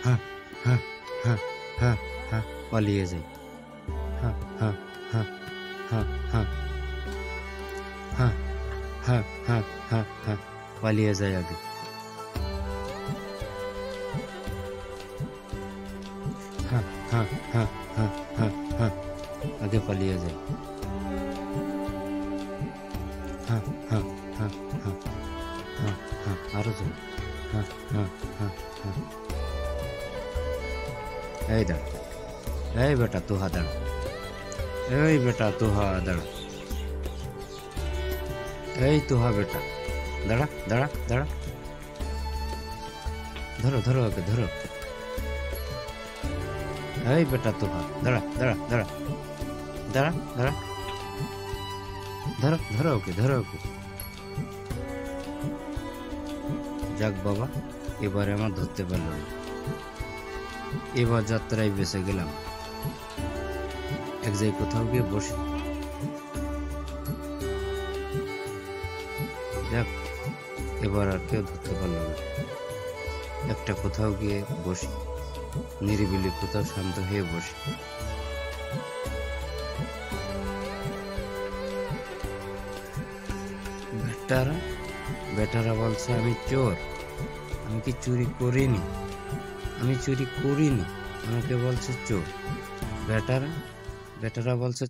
হ্যাঁ হ্যাঁ হ্যাঁ হ্যাঁ হ্যাঁ পালিয়ে যাই। হ্যাঁ হ্যাঁ হ্যাঁ হ্যাঁ হ্যাঁ হ্যাঁ হ্যাঁ হ্যাঁ হ্যাঁ হ্যাঁ পালিয়ে যাই আগে। হ্যাঁ হ্যাঁ হ্যাঁ হ্যাঁ হ্যাঁ হ্যাঁ আগে পালিয়ে যাই। হ্যাঁ হ্যাঁ হ্যাঁ হ্যাঁ হ্যাঁ হ্যাঁ আরো যাই। হ্যাঁ হ্যাঁ হ্যাঁ হ্যাঁ এই দাঁড়া, এই বেটা তুহা দাঁড়া, এই বেটা তুহা দাঁড়া, এই তুহা বেটা দাঁড়া দাঁড়া দাঁড়া, ধরো ধরো ওকে ধরো, এই বেটা তুহা দাঁড়া দাঁড়া দাঁড়া দাঁড়া দাঁড়া, ধরো ধরো ওকে ধরো ওকে। যাক বাবা, এবারে আমার ধরতে পারলো না, এবার যাত্রায় বেঁচে গেলাম। এক জায়গায় কোথাও গিয়ে বসি। যাক, এবার আর কেউ ধরতে পারলো না। একটা কোথাও গিয়ে বসি, নিরিবিলি কোথাও শান্ত হয়ে বসি। বেটারা বেটারা বলছে আমি চোর, আমি কি চুরি করিনি, আমি চুরি করিনি, আমাকে বলছে চোর। বেটারা বেটারা বলছে